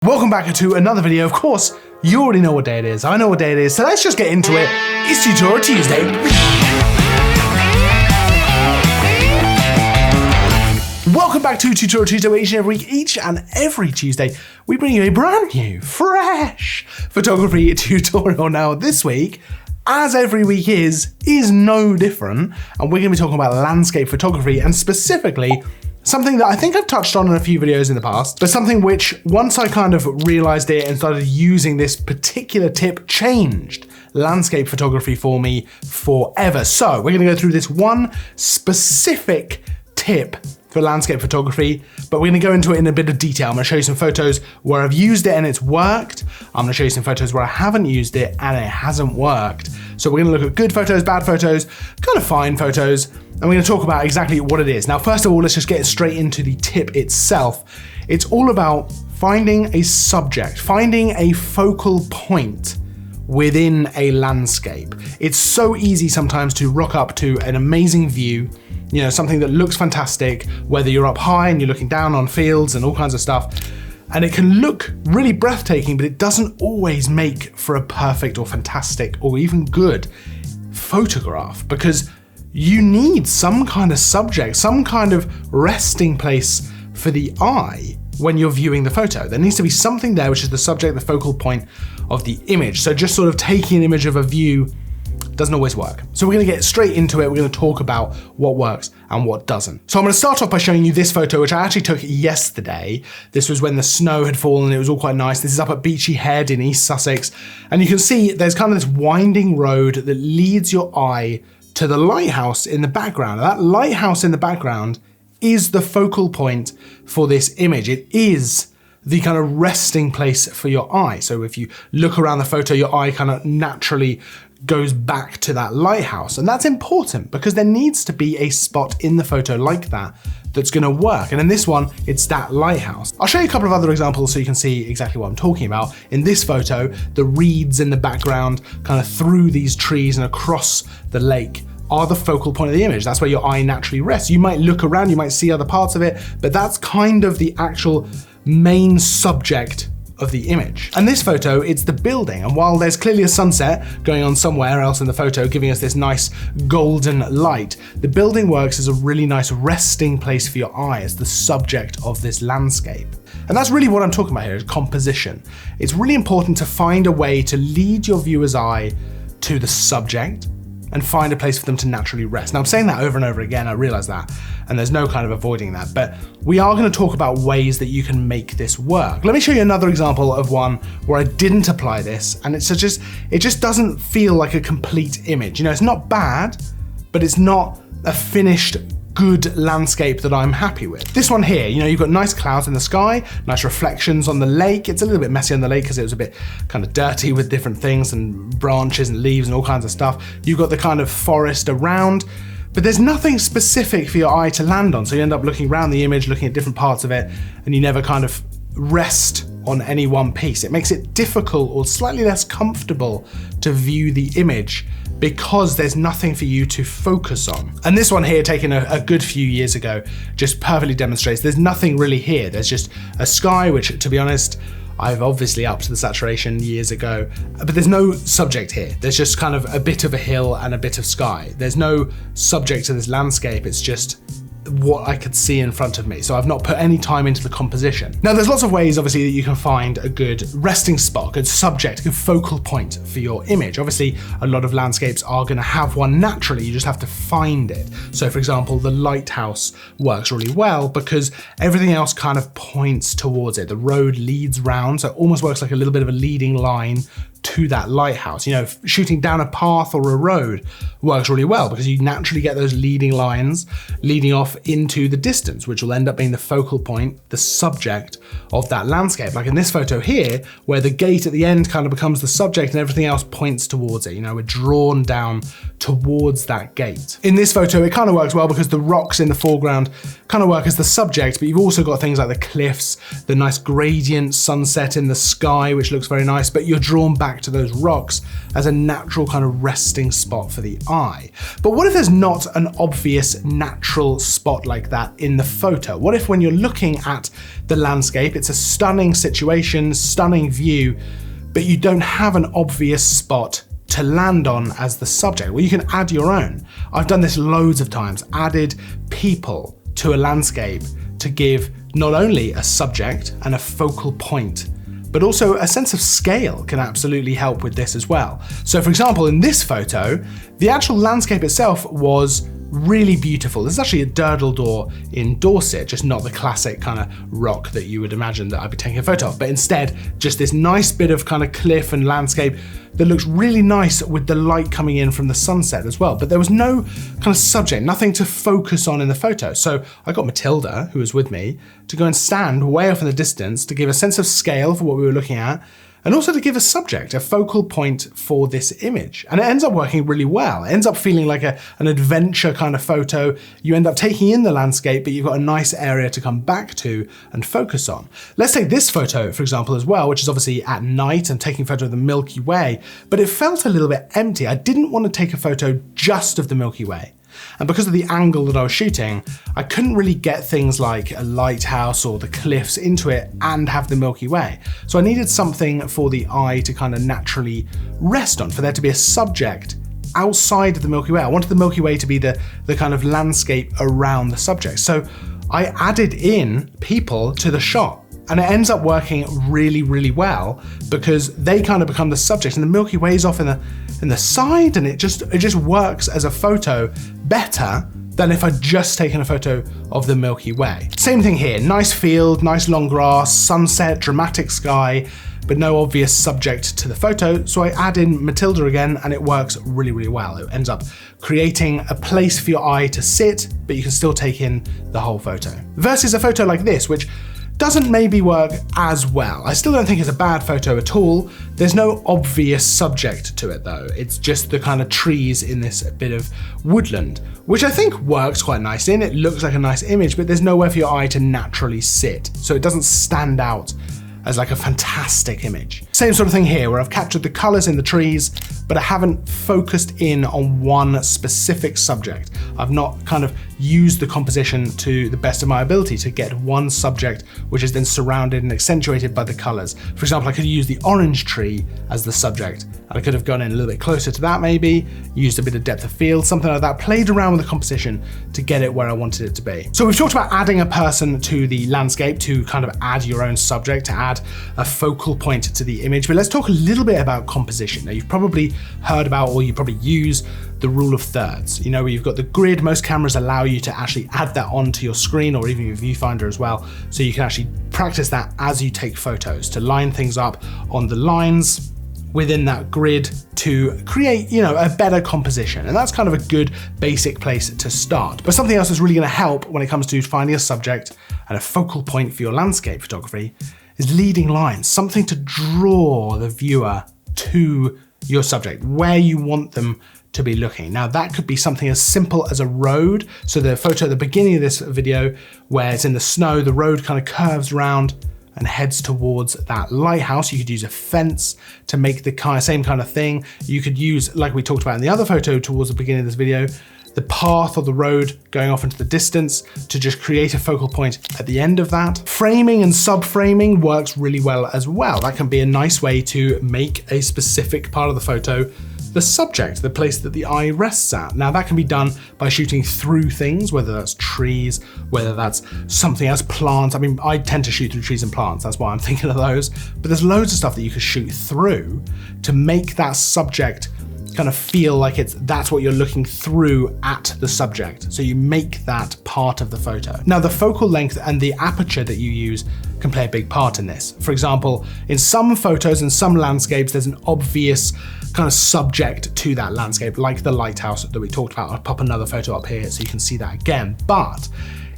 Welcome back to another video. Of course, you already know what day it is. I know what day it is, so let's just get into it. It's Tutorial Tuesday. Welcome back to Tutorial Tuesday, where each and every Tuesday, we bring you a brand new, fresh photography tutorial. Now, this week, as every week is no different, and we're gonna be talking about landscape photography, and specifically, something that I think I've touched on in a few videos in the past, but something which, once I kind of realized it and started using this particular tip, changed landscape photography for me forever. So we're gonna go through this one specific tip for landscape photography, but we're gonna go into it in a bit of detail. I'm gonna show you some photos where I've used it and it's worked. I'm gonna show you some photos where I haven't used it and it hasn't worked. So we're gonna look at good photos, bad photos, kind of fine photos, and we're gonna talk about exactly what it is. Now, first of all, let's just get straight into the tip itself. It's all about finding a subject, finding a focal point within a landscape. It's so easy sometimes to rock up to an amazing view, you know, something that looks fantastic, whether you're up high and you're looking down on fields and all kinds of stuff, and it can look really breathtaking, but it doesn't always make for a perfect or fantastic or even good photograph, because you need some kind of subject, some kind of resting place for the eye when you're viewing the photo. There needs to be something there which is the subject, the focal point of the image. So just sort of taking an image of a view doesn't always work. So we're gonna get straight into it. We're gonna talk about what works and what doesn't. So I'm gonna start off by showing you this photo, which I actually took yesterday. This was when the snow had fallen, it was all quite nice. This is up at Beachy Head in East Sussex. And you can see there's kind of this winding road that leads your eye to the lighthouse in the background. That lighthouse in the background is the focal point for this image. It is the kind of resting place for your eye. So if you look around the photo, your eye kind of naturally goes back to that lighthouse. And that's important because there needs to be a spot in the photo like that that's gonna work. And in this one, it's that lighthouse. I'll show you a couple of other examples so you can see exactly what I'm talking about. In this photo, the reeds in the background, kind of through these trees and across the lake, are the focal point of the image. That's where your eye naturally rests. You might look around, you might see other parts of it, but that's kind of the actual main subject of the image. And this photo, it's the building. And while there's clearly a sunset going on somewhere else in the photo, giving us this nice golden light, the building works as a really nice resting place for your eye as the subject of this landscape. And that's really what I'm talking about here, is composition. It's really important to find a way to lead your viewer's eye to the subject and find a place for them to naturally rest. Now, I'm saying that over and over again, I realize that, and there's no kind of avoiding that, but we are gonna talk about ways that you can make this work. Let me show you another example of one where I didn't apply this, and it just doesn't feel like a complete image. You know, it's not bad, but it's not a finished, good landscape that I'm happy with. This one here, you know, you've got nice clouds in the sky, nice reflections on the lake. It's a little bit messy on the lake because it was a bit kind of dirty with different things and branches and leaves and all kinds of stuff. You've got the kind of forest around, but there's nothing specific for your eye to land on. So you end up looking around the image, looking at different parts of it, and you never kind of rest on any one piece. It makes it difficult or slightly less comfortable to view the image because there's nothing for you to focus on. And this one here, taken a good few years ago, just perfectly demonstrates there's nothing really here. There's just a sky, which, to be honest, I've obviously upped the saturation years ago, but there's no subject here. There's just kind of a bit of a hill and a bit of sky. There's no subject to this landscape. It's just what I could see in front of me. So I've not put any time into the composition. Now, there's lots of ways, obviously, that you can find a good resting spot, a good subject, a good focal point for your image. Obviously, a lot of landscapes are gonna have one naturally, you just have to find it. So for example, the lighthouse works really well because everything else kind of points towards it. The road leads round, so it almost works like a little bit of a leading line to that lighthouse. You know, shooting down a path or a road works really well because you naturally get those leading lines leading off into the distance, which will end up being the focal point, the subject of that landscape. Like in this photo here, where the gate at the end kind of becomes the subject and everything else points towards it. You know, we're drawn down towards that gate. In this photo, it kind of works well because the rocks in the foreground kind of work as the subject, but you've also got things like the cliffs, the nice gradient sunset in the sky, which looks very nice, but you're drawn back back to those rocks as a natural kind of resting spot for the eye. But what if there's not an obvious natural spot like that in the photo? What if when you're looking at the landscape, it's a stunning situation, stunning view, but you don't have an obvious spot to land on as the subject? Well, you can add your own. I've done this loads of times, added people to a landscape to give not only a subject and a focal point, but also a sense of scale can absolutely help with this as well. So for example, in this photo, the actual landscape itself was really beautiful. This is actually a durdledor in Dorset, just not the classic kind of rock that you would imagine that I'd be taking a photo of, but instead just this nice bit of kind of cliff and landscape that looks really nice with the light coming in from the sunset as well. But there was no kind of subject, nothing to focus on in the photo. So I got Matilda, who was with me, to go and stand way off in the distance to give a sense of scale for what we were looking at, and also to give a subject, a focal point for this image. And it ends up working really well. It ends up feeling like an adventure kind of photo. You end up taking in the landscape, but you've got a nice area to come back to and focus on. Let's take this photo, for example, as well, which is obviously at night and taking a photo of the Milky Way, but it felt a little bit empty. I didn't want to take a photo just of the Milky Way. And because of the angle that I was shooting, I couldn't really get things like a lighthouse or the cliffs into it and have the Milky Way. So I needed something for the eye to kind of naturally rest on, for there to be a subject outside of the Milky Way. I wanted the Milky Way to be the kind of landscape around the subject. So I added in people to the shot. And it ends up working really, really well because they kind of become the subject, and the Milky Way's off in the side, and it just works as a photo better than if I'd just taken a photo of the Milky Way. Same thing here, nice field, nice long grass, sunset, dramatic sky, but no obvious subject to the photo. So I add in Matilda again, and it works really, really well. It ends up creating a place for your eye to sit, but you can still take in the whole photo. Versus a photo like this, which doesn't maybe work as well. I still don't think it's a bad photo at all. There's no obvious subject to it though. It's just the kind of trees in this bit of woodland, which I think works quite nicely, and it looks like a nice image, but there's nowhere for your eye to naturally sit. So it doesn't stand out as like a fantastic image. Same sort of thing here, where I've captured the colors in the trees, but I haven't focused in on one specific subject. I've not kind of used the composition to the best of my ability to get one subject, which is then surrounded and accentuated by the colors. For example, I could use the orange tree as the subject, and I could have gone in a little bit closer to that maybe, used a bit of depth of field, something like that, played around with the composition to get it where I wanted it to be. So we've talked about adding a person to the landscape to kind of add your own subject, to add a focal point to the image, but let's talk a little bit about composition. Now, you've probably heard about, or you probably use, the rule of thirds. You know, where you've got the grid. Most cameras allow you to actually add that onto your screen or even your viewfinder as well, so you can actually practice that as you take photos, to line things up on the lines within that grid to create, you know, a better composition. And that's kind of a good basic place to start. But something else that's really going to help when it comes to finding a subject and a focal point for your landscape photography is leading lines, something to draw the viewer to your subject, where you want them to be looking. Now that could be something as simple as a road. So the photo at the beginning of this video, where it's in the snow, the road kind of curves around and heads towards that lighthouse. You could use a fence to make the same kind of thing. You could use, like we talked about in the other photo towards the beginning of this video, the path or the road going off into the distance to just create a focal point at the end of that. Framing and sub-framing works really well as well. That can be a nice way to make a specific part of the photo the subject, the place that the eye rests at. Now that can be done by shooting through things, whether that's trees, whether that's something else, plants. I mean, I tend to shoot through trees and plants, that's why I'm thinking of those. But there's loads of stuff that you could shoot through to make that subject kind of feel like that's what you're looking through at the subject. So you make that part of the photo. Now the focal length and the aperture that you use can play a big part in this. For example, in some photos and some landscapes, there's an obvious kind of subject to that landscape, like the lighthouse that we talked about. I'll pop another photo up here so you can see that again. But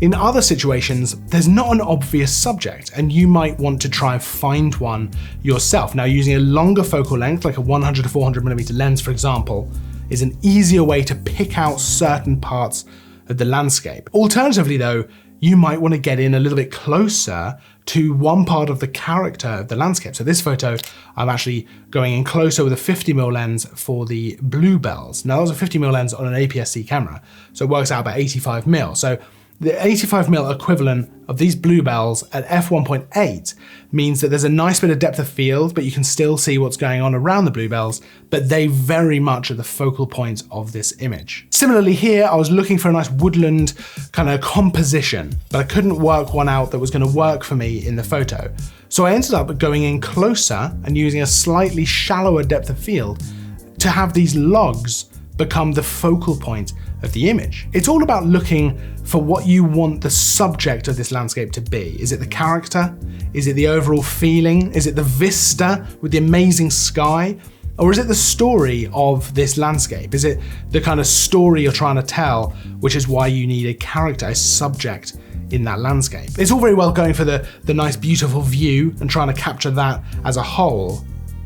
in other situations, there's not an obvious subject, and you might want to try and find one yourself. Now, using a longer focal length, like a 100 to 400mm lens, for example, is an easier way to pick out certain parts of the landscape. Alternatively though, you might want to get in a little bit closer to one part of the character of the landscape. So this photo, I'm actually going in closer with a 50mm lens for the bluebells. Now that was a 50mm lens on an APS-C camera, so it works out about 85mm. So the 85mm equivalent of these bluebells at f1.8 means that there's a nice bit of depth of field, but you can still see what's going on around the bluebells, but they very much are the focal point of this image. Similarly here, I was looking for a nice woodland kind of composition, but I couldn't work one out that was going to work for me in the photo. So I ended up going in closer and using a slightly shallower depth of field to have these logs become the focal point of the image. It's all about looking for what you want the subject of this landscape to be. Is it the character? Is it the overall feeling? Is it the vista with the amazing sky? Or is it the story of this landscape? Is it the kind of story you're trying to tell, which is why you need a character, a subject in that landscape? It's all very well going for the nice, beautiful view and trying to capture that as a whole,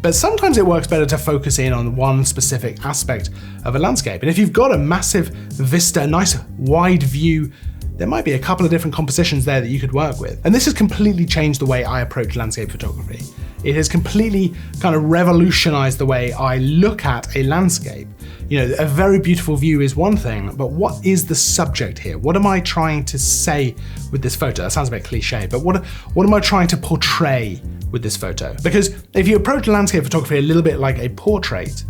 but sometimes it works better to focus in on one specific aspect of a landscape. And if you've got a massive vista, a nice wide view, there might be a couple of different compositions there that you could work with. And this has completely changed the way I approach landscape photography. It has completely kind of revolutionized the way I look at a landscape. You know, a very beautiful view is one thing, but what is the subject here? What am I trying to say with this photo? That sounds a bit cliche, but what am I trying to portray with this photo? Because if you approach landscape photography a little bit like a portrait,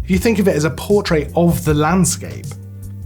if you think of it as a portrait of the landscape,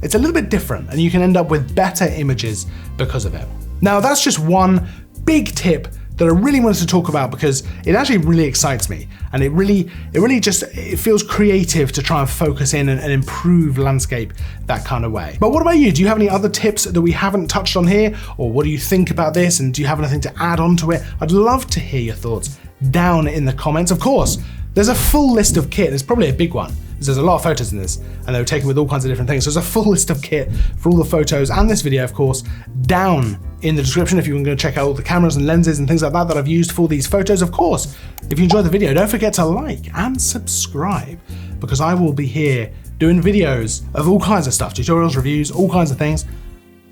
it's a little bit different and you can end up with better images because of it. Now that's just one big tip that I really wanted to talk about because it actually really excites me, and it feels creative to try and focus in and improve landscape that kind of way. But what about you? Do you have any other tips that we haven't touched on here? Or what do you think about this? And do you have anything to add on to it? I'd love to hear your thoughts down in the comments. Of course, there's a full list of kit. There's probably a big one, because there's a lot of photos in this and they were taken with all kinds of different things. So there's a full list of kit for all the photos and this video, of course, down in the description if you're going to check out all the cameras and lenses and things like that I've used for these photos. Of course, if you enjoyed the video, don't forget to like and subscribe, because I will be here doing videos of all kinds of stuff, tutorials, reviews, all kinds of things.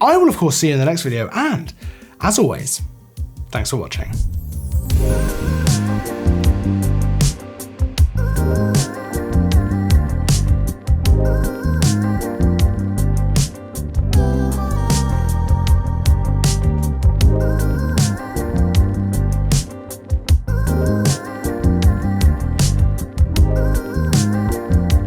I will, of course, see you in the next video. And as always, thanks for watching.